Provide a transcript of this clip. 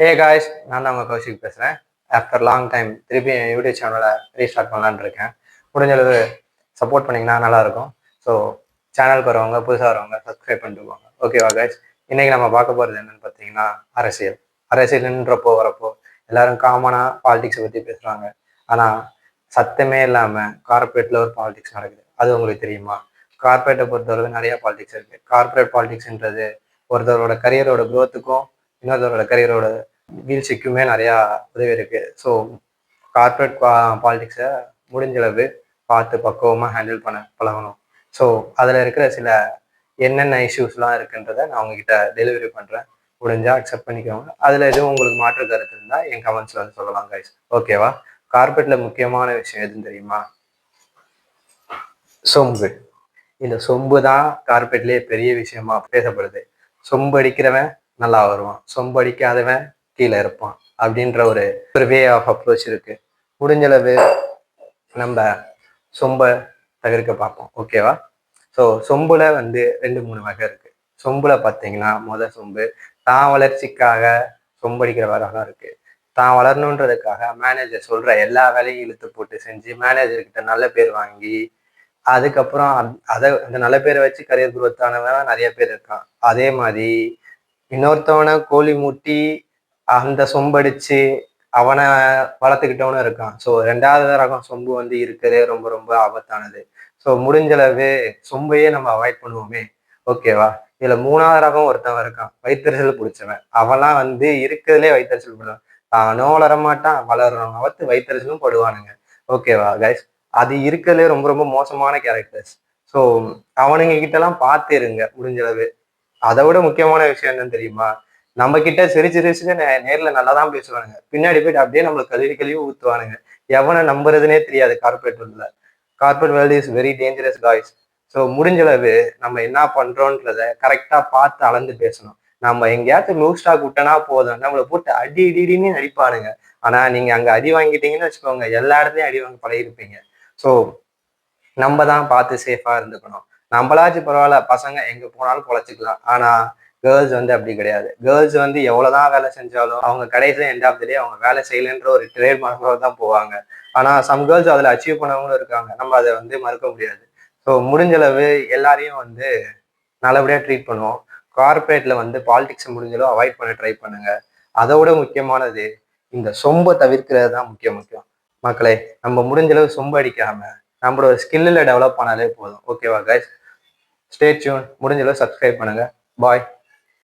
Hey guys, நான் தான் உங்கள் கௌஷிக் பேசுகிறேன். ஆஃப்டர் லாங் டைம் திருப்பி என் யூடியூப் சேனலை ரீஸ்டார்ட் பண்ணலான்னு இருக்கேன். முடிஞ்ச அளவு சப்போர்ட் பண்ணிங்கன்னா நல்லாயிருக்கும். ஸோ சேனலுக்கு வரவங்க, புதுசாக வரவங்க சப்ஸ்கிரைப் பண்ணிட்டு போவாங்க. ஓகேவா காய்ஸ்? இன்றைக்கி நம்ம பார்க்க போகிறது என்னென்னு பார்த்தீங்கன்னா அரசியல். அரசியல்ன்றப்போ வரப்போ எல்லோரும் காமனாக பாலிடிக்ஸை பற்றி பேசுகிறாங்க. ஆனால் சத்தமே இல்லாமல் கார்பரேட்டில் ஒரு பாலிடிக்ஸ் நடக்குது. அது உங்களுக்கு தெரியுமா? கார்பரேட்டை பொறுத்தவரைக்கும் நிறையா பாலிடிக்ஸ் இருக்குது. கார்பரேட் பாலிடிக்ஸ்ன்றது ஒருத்தரோட கரியரோட க்ரோத்துக்கும் இன்னொருத்தரோட கரியரோட வீழ்ச்சிக்குமே நிறையா உதவி இருக்குது. ஸோ கார்பரேட் பாலிடிக்ஸை முடிஞ்சளவு பார்த்து பக்குவமாக ஹேண்டில் பண்ண பழகணும். ஸோ அதில் இருக்கிற சில என்னென்ன இஷ்யூஸ்லாம் இருக்குன்றதை நான் உங்ககிட்ட டெலிவரி பண்ணுறேன். முடிஞ்சால் அக்செப்ட் பண்ணிக்கோங்க. அதில் எதுவும் உங்களுக்கு மாற்று கருத்து இருந்தால் என் கமெண்ட்ஸில் வந்து சொல்லலாம் கைஸ். ஓகேவா? கார்பரேட்டில் முக்கியமான விஷயம் எதுன்னு தெரியுமா? சொம்பு. இந்த சொம்பு தான் கார்பரேட்லேயே பெரிய விஷயமா பேசப்படுது. சொம்பு அடிக்கிறவன் நல்லா வருவான், சொம்பு அடிக்காதவன் கீழே இருப்பான் அப்படின்ற ஒரு வே ஆஃப் அப்ரோச் இருக்கு. முடிஞ்சளவு நம்ம சொம்பை தவிர்க்க பார்ப்போம். ஓகேவா? ஸோ சொம்புல வந்து 2-3 வகை இருக்கு. சொம்புல பார்த்தீங்கன்னா சொம்பு தான் வளர்ச்சிக்காக சொம்படிக்கிற வரகம் இருக்கு. தான் வளரணுன்றதுக்காக மேனேஜர் சொல்ற எல்லா வேலையும் இழுத்து போட்டு செஞ்சு மேனேஜர்கிட்ட நல்ல பேர் வாங்கி அதுக்கப்புறம் அந்த நல்ல பேரை வச்சு கரியர் குரோத் ஆனவன் நிறைய பேர் இருக்கான். அதே மாதிரி இன்னொருத்தவனை கோழி மூட்டி அந்த சொம்படிச்சு அவனை வளர்த்துக்கிட்டவனும் இருக்கான். ஸோ 2வது ரகம் சொம்பு வந்து இருக்கிறதே ரொம்ப ரொம்ப ஆபத்தானது. ஸோ முடிஞ்சளவு சொம்பையே நம்ம அவாய்ட் பண்ணுவோமே. ஓகேவா? இதுல 3வது ரகம் ஒருத்தவன் இருக்கான், வயிற்றுச்சல் பிடிச்சவன். அவன்லாம் வந்து இருக்கிறதுலே வயிற்றுச்சல் படுவான். தானும் வளரமாட்டான், வளர்றவன் அவத்து வயிற்றுச்சலும் படுவானுங்க. ஓகேவா கைஸ்? அது இருக்கிறதுலே ரொம்ப ரொம்ப மோசமான கேரக்டர்ஸ். ஸோ அவனுங்க கிட்டலாம் பார்த்து இருங்க முடிஞ்சளவு. அதை விட முக்கியமான விஷயம் என்னன்னு தெரியுமா? நம்ம கிட்ட சிரிச்சு சிரிச்சு நேர்ல நல்லா தான் பேசுவானுங்க, பின்னாடி போயிட்டு அப்படியே நம்மளுக்கு கழுவி ஊத்துவானுங்க. எவனை நம்புறதுனே தெரியாது கார்பரேட் வேர்ல்ட்ல. Corporate world is very dangerous guys. So முடிஞ்சளவு நம்ம என்ன பண்றோன்றத கரெக்டா பார்த்து அளந்து பேசணும். நம்ம எங்கேயாச்சும் லூ ஸ்டாக் விட்டனா போதும், நம்மளை போட்டு அடி இடின்னு நடிப்பானுங்க. ஆனா நீங்க அங்க அடி வாங்கிட்டீங்கன்னு வச்சுக்கோங்க, எல்லா இடத்துலயும் அடி வாங்க பழகிருப்பீங்க. ஸோ நம்ம தான் பார்த்து சேஃபா இருந்துக்கணும். நம்மளாச்சும் பரவாயில்ல, பசங்க எங்க போனாலும் பொழைச்சிக்கலாம். ஆனா கேர்ள்ஸ் வந்து அப்படி கிடையாது. கேர்ள்ஸ் வந்து எவ்வளவுதான் வேலை செஞ்சாலும் அவங்க கடைசியில் எண்ட் ஆஃப் த டே அவங்க வேலை செய்யலைன்ற ஒரு ட்ரேட் மார்க்கோட தான் போவாங்க. ஆனா சம் கேர்ள்ஸ் அதில் அச்சீவ் பண்ணவங்களும் இருக்காங்க. நம்ம அதை வந்து மறுக்க முடியாது. ஸோ முடிஞ்சளவு எல்லாரையும் வந்து நல்லபடியாக ட்ரீட் பண்ணுவோம். கார்பரேட்ல வந்து பாலிடிக்ஸ் முடிஞ்சளவு அவாய்ட் பண்ண ட்ரை பண்ணுங்க. அதோட முக்கியமானது இந்த சொம்பை தவிர்க்கிறது தான் முக்கியம். மக்களே, நம்ம முடிஞ்சளவு சொம்பு அடிக்காம நம்மளோட ஸ்கில்லில் டெவலப் பண்ணாலே போதும். ஓகேவா கைஸ்? Stay tune. முடிஞ்சளவு சப்ஸ்கிரைப் பண்ணுங்க. பாய்.